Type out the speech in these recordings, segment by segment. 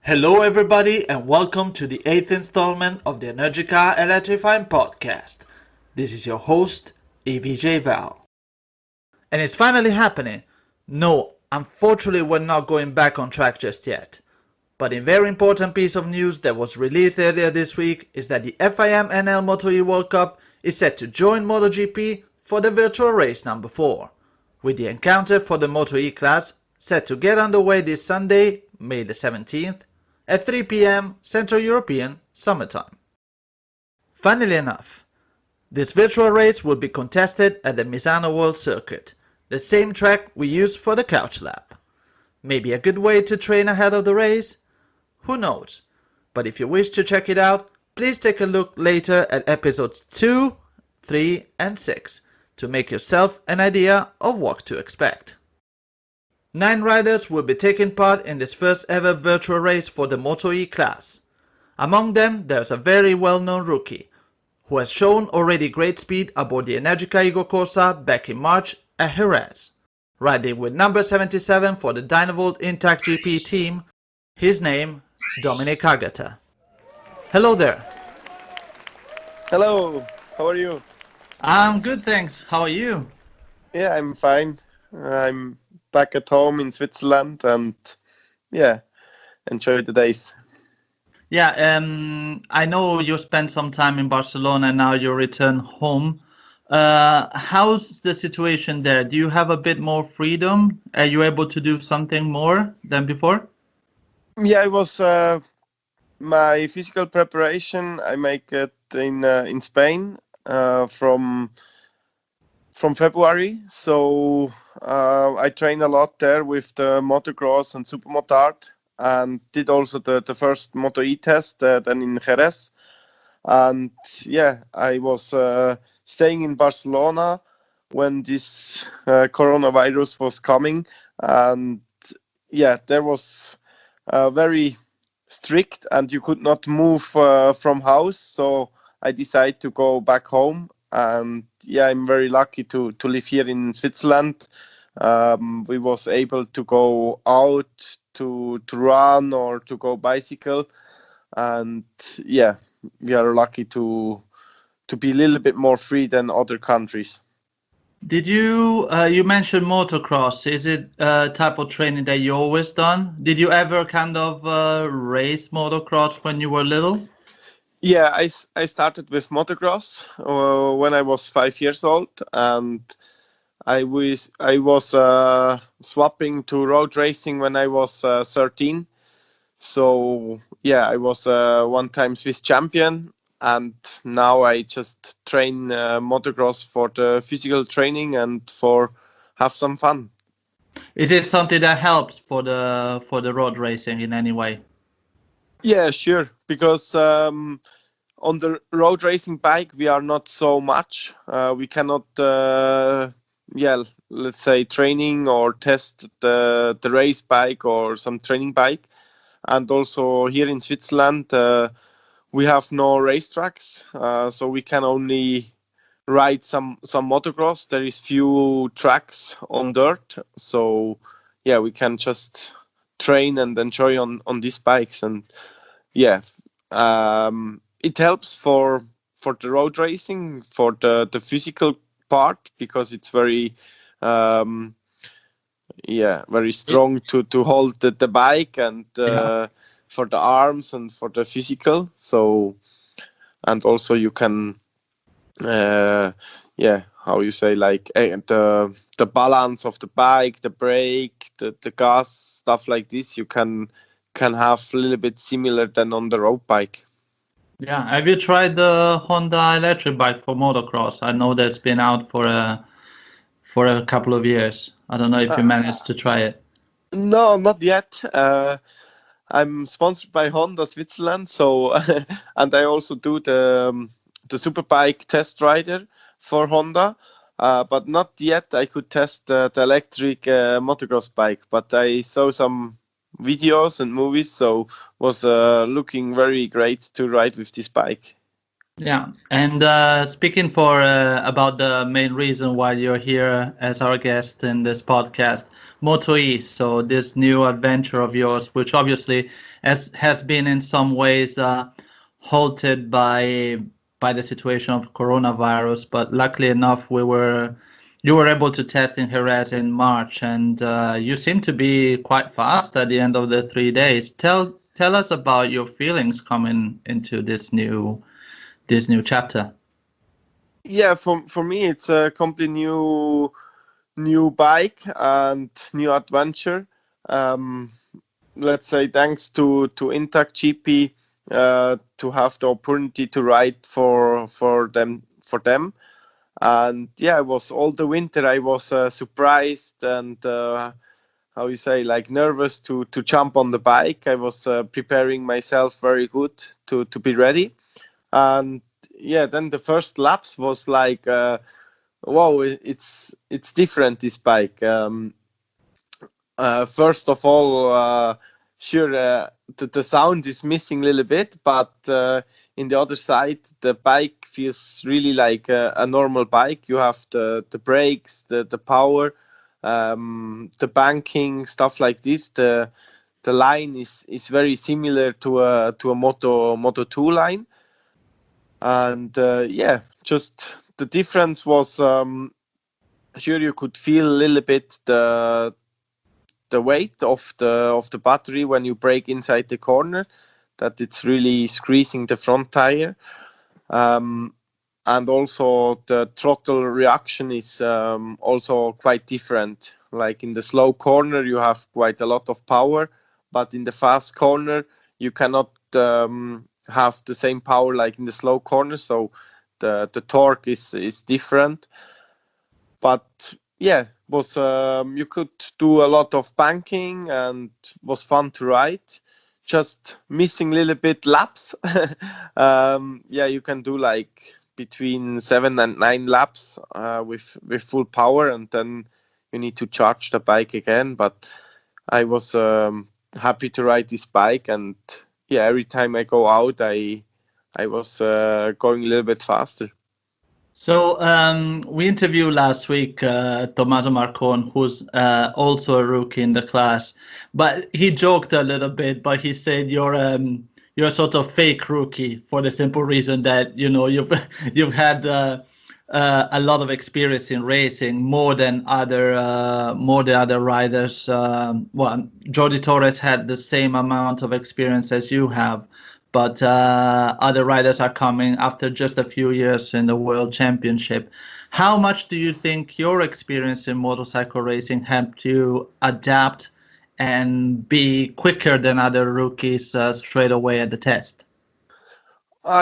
Hello everybody and welcome to the 8th installment of the Energica Electrifying Podcast. This is your host, EVJ Val. And it's finally happening. No, unfortunately we're not going back on track just yet. But a very important piece of news that was released earlier this week is that the FIM NL Moto E World Cup is set to join MotoGP for the virtual race number 4, with the encounter for the Moto E class set to get underway this Sunday, May the 17th, at 3 p.m. Central European Summertime. Funnily enough, this virtual race will be contested at the Misano World Circuit, the same track we used for the Couch Lap. Maybe a good way to train ahead of the race? Who knows? But if you wish to check it out, please take a look later at episodes 2, 3 and 6 to make yourself an idea of what to expect. 9 riders will be taking part in this first ever virtual race for the Moto E class. Among them, there's a very well-known rookie, who has shown already great speed aboard the Energica Corsa back in March at Jerez, riding with number 77 for the Dynavolt IntactGP team, his name, Dominique Aegerter. Hello there. Hello, how are you? I'm good, thanks. How are you? Yeah, I'm fine. I'm back at home in Switzerland and enjoy the days. Yeah, I know you spent some time in Barcelona and now you return home. How's the situation there? Do you have a bit more freedom? Are you able to do something more than before? Yeah, it was my physical preparation. I make it in Spain from February. So I train a lot there with the motocross and supermotard, and did also the first Moto E test then in Jerez. And yeah, I was staying in Barcelona when this coronavirus was coming, and yeah, there was very strict and you could not move from house. So I decided to go back home, and yeah, I'm very lucky to live here in Switzerland. We was able to go out to run or to go bicycle, and yeah, we are lucky to be a little bit more free than other countries. Did you mentioned motocross? Is it a type of training that you always done? Did you ever kind of race motocross when you were little? Yeah, I started with motocross when I was 5 years old, and I was swapping to road racing when I was 13. So yeah, I was one-time Swiss champion, and now I just train motocross for the physical training and for have some fun. Is it something that helps for the road racing in any way? Yeah, sure. Because on the road racing bike, we are not so much. We cannot, let's say training or test the race bike or some training bike. And also here in Switzerland, we have no racetracks, so we can only ride some motocross. There is few tracks on dirt, so yeah, we can just train and enjoy on these bikes. And yeah, it helps for the road racing, for the physical part, because it's very very strong to hold the bike, and for the arms and for the physical. So, and also you can how you say, like the balance of the bike, the brake, the gas, stuff like this, you can have a little bit similar than on the road bike. Yeah. Have you tried the Honda electric bike for motocross? I know that's been out for a couple of years. I don't know if you managed to try it. No, not yet. I'm sponsored by Honda Switzerland, so and I also do the superbike test rider for Honda, but not yet. I could test the electric motocross bike, but I saw some videos and movies, so was looking very great to ride with this bike. Yeah, and speaking for about the main reason why you're here as our guest in this podcast, Moto E. So this new adventure of yours, which obviously has been in some ways halted by the situation of coronavirus, but luckily enough, you were able to test in Jerez in March, and you seem to be quite fast at the end of the 3 days. Tell us about your feelings coming into this new chapter. Yeah, for me it's a completely new bike and new adventure. Um, let's say thanks to IntactGP to have the opportunity to ride for them. And yeah, I was all the winter. I was surprised and how you say, like nervous to jump on the bike. I was preparing myself very good to be ready. And yeah, then the first laps was like, wow, it's different, this bike. First of all, sure, the sound is missing a little bit, but in the other side, the bike feels really like a normal bike. You have the brakes, the power, the banking, stuff like this. The line is very similar to a Moto2 line, and yeah, just the difference was, sure, you could feel a little bit the weight of the battery when you brake inside the corner, that it's really squeezing the front tire. um, and also the throttle reaction is also quite different. Like in the slow corner you have quite a lot of power, but in the fast corner you cannot have the same power like in the slow corner, so the torque is different. But yeah, was you could do a lot of banking and was fun to ride. Just missing a little bit laps. Yeah, you can do like between 7 and 9 laps with full power, and then you need to charge the bike again. But I was happy to ride this bike, and yeah, every time I go out, I was going a little bit faster. So we interviewed last week Tommaso Marcon, who's also a rookie in the class, but he joked a little bit. But he said you're a sort of fake rookie for the simple reason that you've had a lot of experience in racing, more than other riders. Well, Jordi Torres had the same amount of experience as you have, but other riders are coming after just a few years in the World Championship. How much do you think your experience in motorcycle racing helped you adapt and be quicker than other rookies straight away at the test?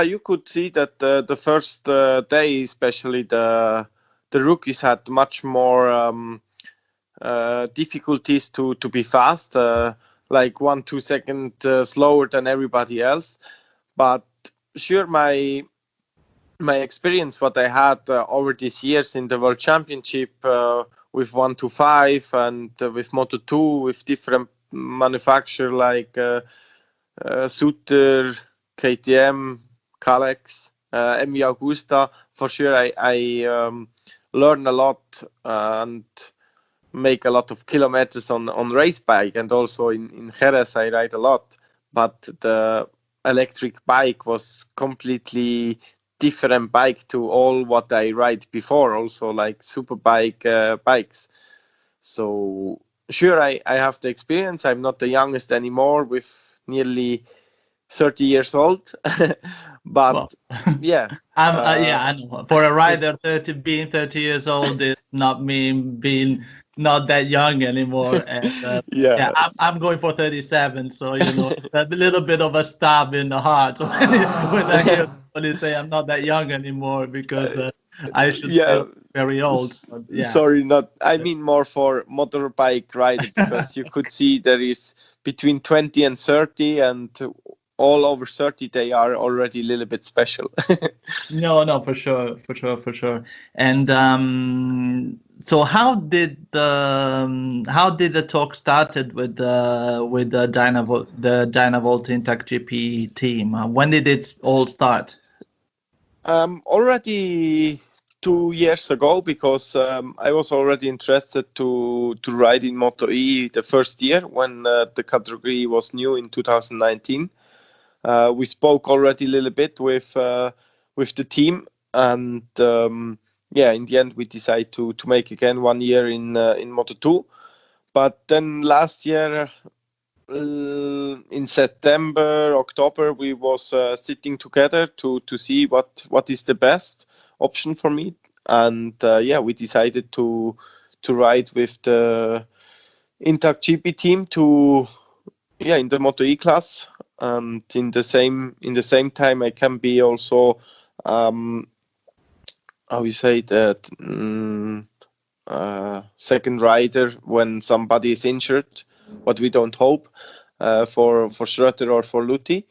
You could see that the first day, especially the rookies had much more difficulties to be fast, like 1 2 second slower than everybody else. But sure, my experience, what I had over these years in the World Championship, with 1 to 5 and with Moto2, with different manufacturer like Suter, KTM, Kalex, MV Augusta. For sure, I learn a lot and make a lot of kilometers on race bike, and also in Jerez I ride a lot. But the electric bike was completely different bike to all what I ride before, also like super bike bikes. So sure, I have the experience. I'm not the youngest anymore with nearly 30 years old. Well, But yeah, yeah, I know. For a rider, being 30 years old is not mean being not that young anymore. And yeah, yeah. I'm going for 37, so a little bit of a stab in the heart when I hear somebody say I'm not that young anymore because I should Yeah, feel very old. But yeah. sorry, not. I mean more for motorbike rider, because you could see there is between 20 and 30, and all over 30 they are already a little bit special. No, no, for sure, for sure, for sure. And so how did the talk started with the Dynavolt Intact GP team? When did it all start? Already 2 years ago, because I was already interested to ride in Moto E the first year when the category was new in 2019. We spoke already a little bit with the team, and yeah, in the end we decided to make again 1 year in Moto2. But then last year, in September, October, we was sitting together to see what is the best option for me, and yeah, we decided to ride with the IntactGP team to, yeah, in the Moto E class, and in the same time I can be also, how you say that, second rider when somebody is injured, what we don't hope, for Schroeter or for Luthi.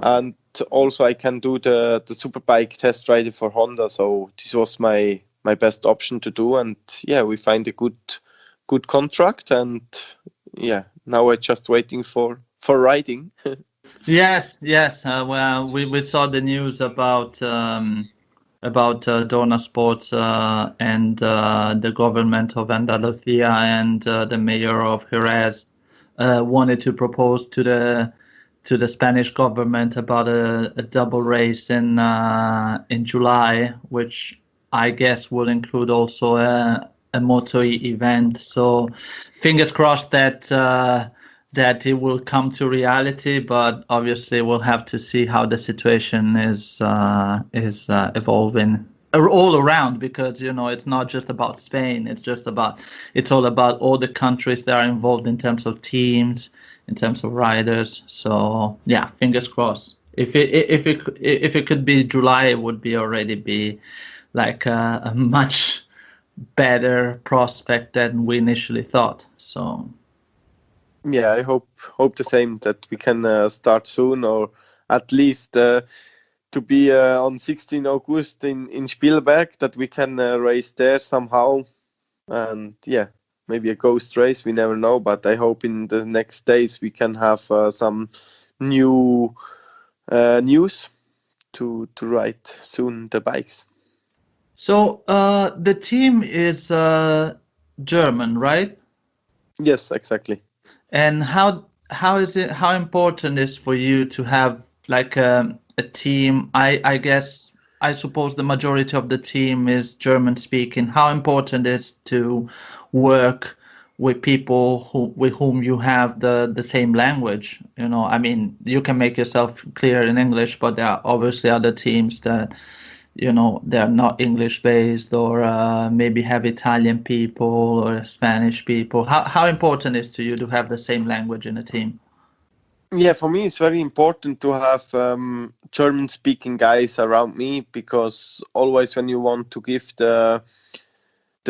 And also I can do the superbike test rider for Honda. So this was my best option to do, and yeah, we find a good contract, and yeah, now we're just waiting for riding. Yes, yes. Well, we saw the news about Dorna Sports and the government of Andalusia and the mayor of Jerez wanted to propose to the Spanish government about a double race in July, which I guess will include also a Moto E event. So fingers crossed that that it will come to reality, but obviously we'll have to see how the situation is evolving all around, because it's not just about Spain. It's all about all the countries that are involved in terms of teams, in terms of riders. So yeah, fingers crossed. If it could be July, it would be already be like a much better prospect than we initially thought. So Yeah, I hope the same, that we can start soon, or at least to be on 16 August in Spielberg, that we can race there somehow. And yeah, maybe a ghost race, we never know, but I hope in the next days we can have some new news to ride soon the bikes. So the team is German, right? Yes, exactly. And how important is for you to have like a team? I guess I suppose the majority of the team is German speaking. How important is to work with people with whom you have the same language? I mean, you can make yourself clear in English, but there are obviously other teams that they're not English based, or maybe have Italian people or Spanish people. How important is to you to have the same language in a team? Yeah, for me it's very important to have German speaking guys around me, because always when you want to give the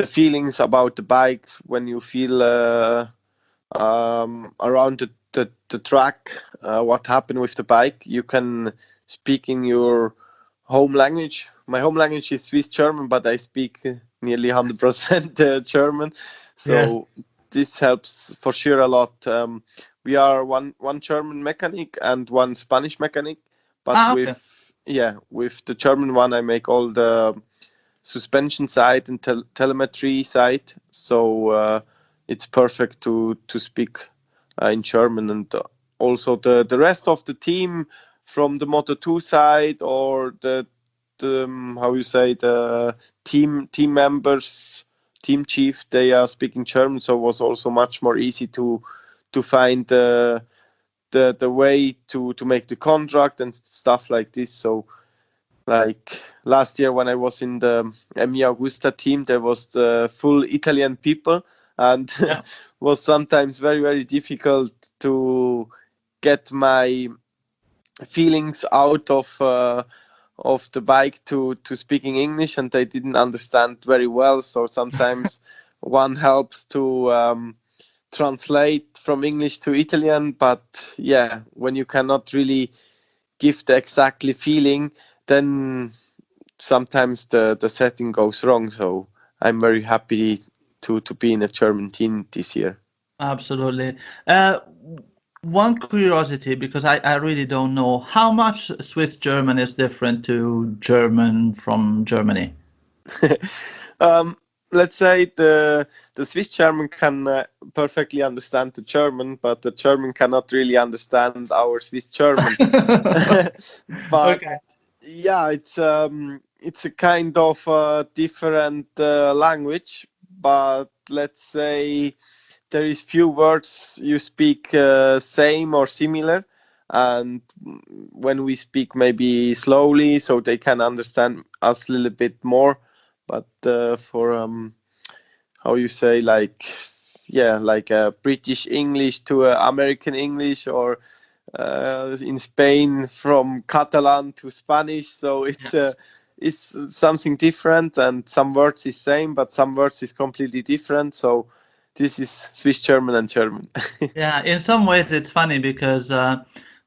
feelings about the bikes, when you feel around the track, what happened with the bike, you can speak in your home language. My home language is Swiss German, but I speak nearly 100% German, Yes. so this helps for sure a lot. We are one German mechanic and one Spanish mechanic, but Ah, okay. with the German one I make all the suspension side and telemetry side, so it's perfect to speak in German. And also the rest of the team from the Moto2 side, or the how you say, the team members, team chief, they are speaking German, so it was also much more easy to find the way to make the contract and stuff like this. So like last year when I was in the Emi Augusta team, there was the full Italian people, and Yeah. was sometimes very, very difficult to get my feelings out of the bike to speaking English, and they didn't understand very well. So sometimes one helps to translate from English to Italian, but yeah, when you cannot really give the exactly feeling, then sometimes the setting goes wrong. So I'm very happy to be in a German team this year. Absolutely. Uh, One curiosity, because I really don't know how much Swiss German is different to German from Germany. um, let's say the Swiss German can perfectly understand the German, but the German cannot really understand our Swiss German. But Okay. yeah, it's a kind of different language. But let's say there is few words you speak same or similar, and when we speak maybe slowly so they can understand us a little bit more. But for how you say, like, yeah, like a British English to American English, or in Spain from Catalan to Spanish, so Yes. it's something different, and some words is same but some words is completely different. So this is Swiss German and German. Yeah, in some ways it's funny because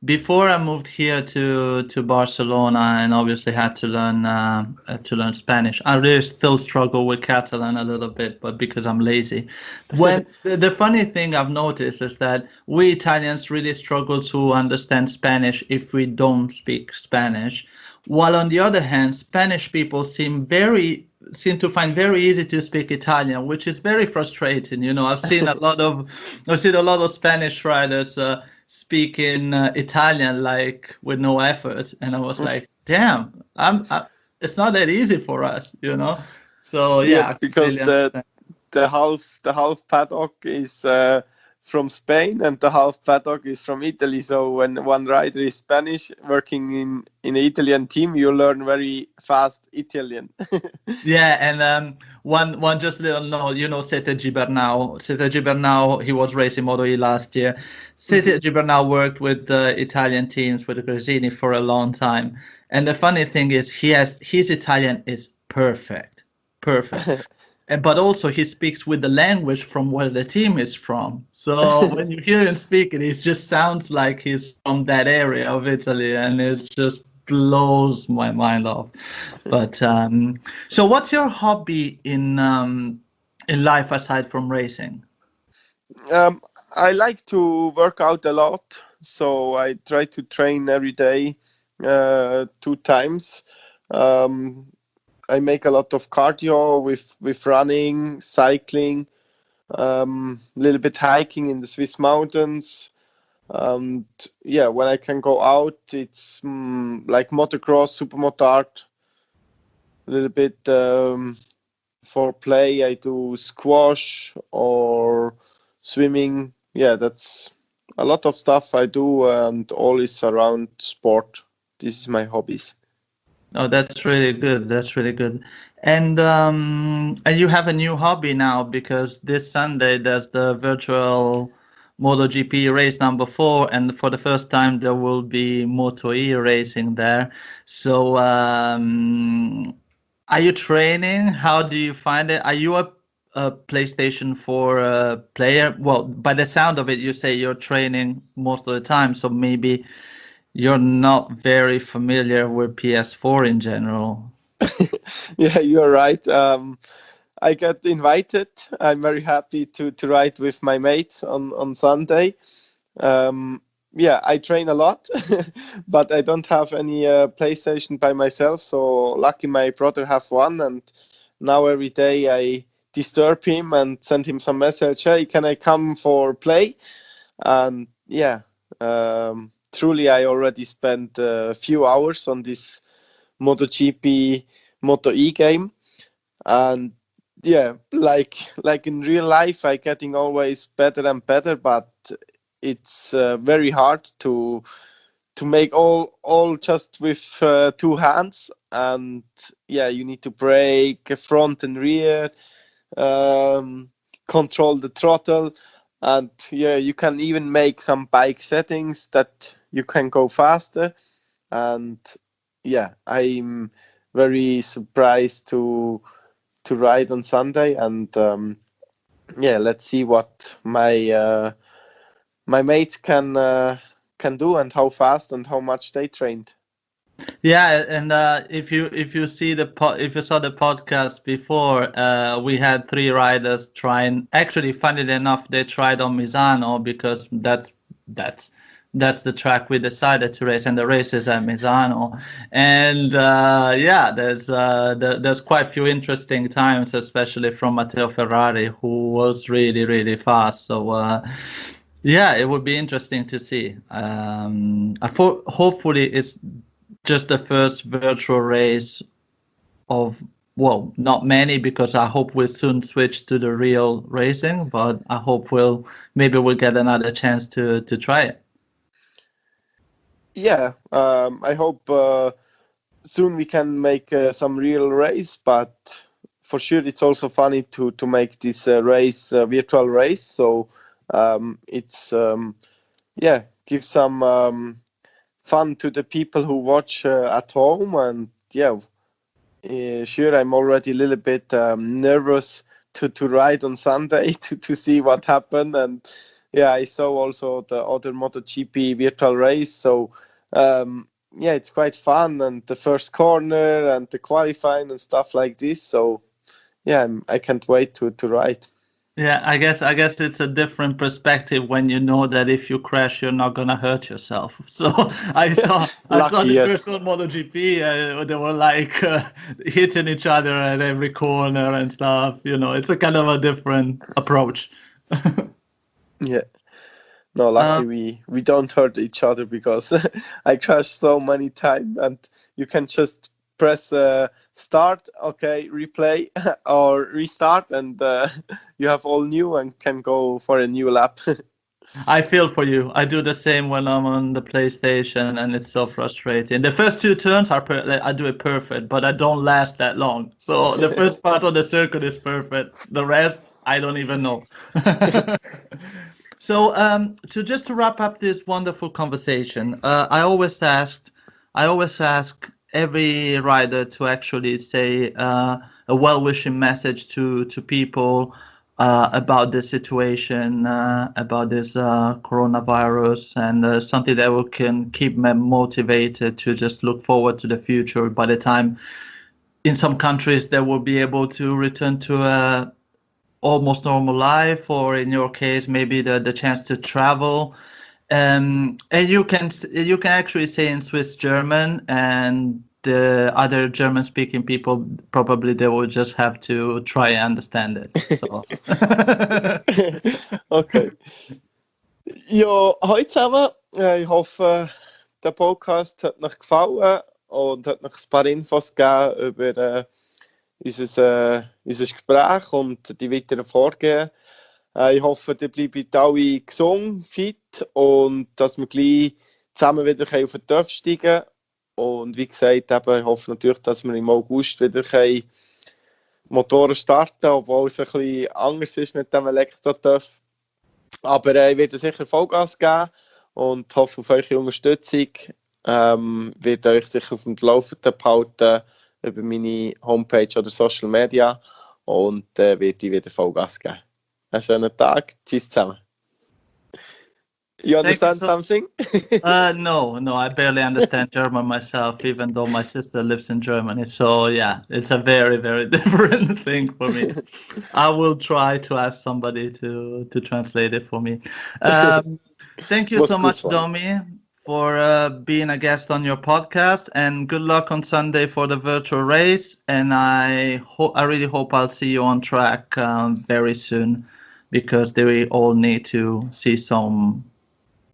before I moved here to Barcelona and obviously had to learn Spanish, I really still struggle with Catalan a little bit, but because I'm lazy. When the funny thing I've noticed is that we Italians really struggle to understand Spanish if we don't speak Spanish, while on the other hand, Spanish people seem to find very easy to speak Italian, which is very frustrating. You know, I've seen a lot of Spanish writers speaking Italian like with no effort, and I was like, damn, it's not that easy for us, you know. So Yeah, yeah, I because completely understand. the half paddock is from Spain and the half paddock is from Italy. So when one rider is Spanish working in an Italian team, you learn very fast Italian. Yeah, and one just little note, you know, Sete Gibernau. Sete Gibernau, he was racing Moto E last year. Mhm. Sete Gibernau worked with the Italian teams with Gresini for a long time. And the funny thing is, his Italian is perfect, perfect. But also he speaks with the language from where the team is from. So when you hear him speak, it just sounds like he's from that area of Italy, and it just blows my mind off. But so, what's your hobby in life aside from racing? um, I like to work out a lot, so I try to train every day, 2 times. Um, I make a lot of cardio with running, cycling, a little bit hiking in the Swiss mountains. And yeah, when I can go out, it's like motocross, supermotard, a little bit for play. I do squash or swimming. Yeah, that's a lot of stuff I do, and all is around sport. This is my hobbies. Oh, that's really good. That's really good. And you have a new hobby now because this Sunday there's the virtual MotoGP race number 4, and for the first time there will be Moto E racing there. So, are you training? How do you find it? Are you a PlayStation 4 player? Well, by the sound of it, you say you're training most of the time, so maybe you're not very familiar with PS4 in general. Yeah, you're right. I got invited. I'm very happy to ride with my mates on Sunday. Um, yeah, I train a lot, but I don't have any PlayStation by myself. So lucky my brother have one, and now every day I disturb him and send him some message. Hey, can I come for play? And yeah, truly, I already spent a few hours on this MotoGP Moto E game, and yeah, like in real life I getting always better and better, but it's very hard to make all just with 2 hands. And yeah, you need to brake front and rear, um, control the throttle, and yeah, you can even make some bike settings that you can go faster. And yeah, I'm very surprised to ride on Sunday, and yeah, let's see what my mates can do, and how fast and how much they trained. Yeah, and if you see if you saw the podcast before, we had 3 riders trying. Actually, funnily enough, they tried on Misano because that's that's the track we decided to race, and the race is at Misano. And there's quite a few interesting times, especially from Matteo Ferrari, who was really, really fast. So it would be interesting to see. Hopefully it's just the first virtual race of, well, not many, because I hope we'll soon switch to the real racing, but I hope we'll get another chance to try it. Yeah, I hope soon we can make some real race, but for sure it's also funny to make this virtual race. So it's give some fun to the people who watch at home. And sure, I'm already a little bit nervous to ride on Sunday to see what happened. And I saw also the other MotoGP virtual race. So it's quite fun, and the first corner and the qualifying and stuff like this. So I can't wait to ride. Yeah, I guess it's a different perspective when you know that if you crash, you're not gonna hurt yourself. So I saw the virtual MotoGP. They were like hitting each other at every corner and stuff. It's a kind of a different approach. Yeah. No, luckily we don't hurt each other, because I crashed so many times, and you can just press start, okay, replay, or restart, and you have all new and can go for a new lap. I feel for you. I do the same when I'm on the PlayStation, and it's so frustrating. The first two turns I do it perfect, but I don't last that long. So the first part of the circuit is perfect. The rest, I don't even know. So to wrap up this wonderful conversation, I always ask every rider to actually say a well-wishing message to people about the situation, about this coronavirus, and something that can keep them motivated to just look forward to the future. By the time in some countries they will be able to return to a almost normal life, or in your case maybe the chance to travel, and you can actually say in Swiss German, and the other German speaking people probably they will just have to try and understand it. So. Okay. Ja, hallo zusammen. Ich hoffe, der Podcast hat euch gefallen und hat euch ein paar Infos gegeben über unser Gespräch und die weiteren Vorgehen. Ich hoffe, ihr bleibt alle gesund, fit, und dass wir gleich zusammen wieder auf den Töpf steigen können. Und wie gesagt, ich hoffe natürlich, dass wir im August wieder Motoren starten können, obwohl es ein bisschen anders ist mit dem Elektro-Töpf. Aber ich werde sicher Vollgas geben und hoffe auf eure Unterstützung. Werde euch sicher auf dem Laufenden behalten über meine Homepage oder Social Media, und werde ich wieder Vollgas geben. Einen schönen Tag. Tschüss zusammen. You understand something? No, I barely understand German myself, even though my sister lives in Germany. So it's a very, very different thing for me. I will try to ask somebody to translate it for me. Thank you so much, Domi, for being a guest on your podcast, and good luck on Sunday for the virtual race. And I really hope I'll see you on track very soon, because they all need to see some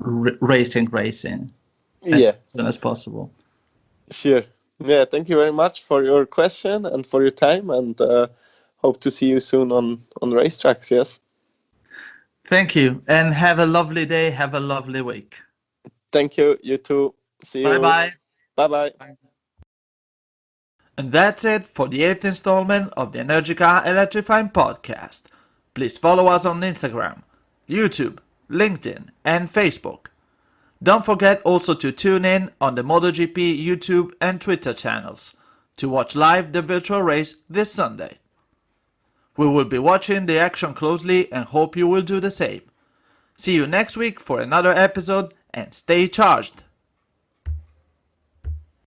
racing as soon as possible. Sure. Yeah, thank you very much for your question and for your time, and hope to see you soon on racetracks. Yes. Thank you, and have a lovely day. Have a lovely week. Thank you. You too. See you. Bye. Bye. And that's it for the 8th installment of the Energica Electrifying Podcast. Please follow us on Instagram, YouTube, LinkedIn, and Facebook. Don't forget also to tune in on the MotoGP YouTube and Twitter channels to watch live the virtual race this Sunday. We will be watching the action closely and hope you will do the same. See you next week for another episode, and stay charged!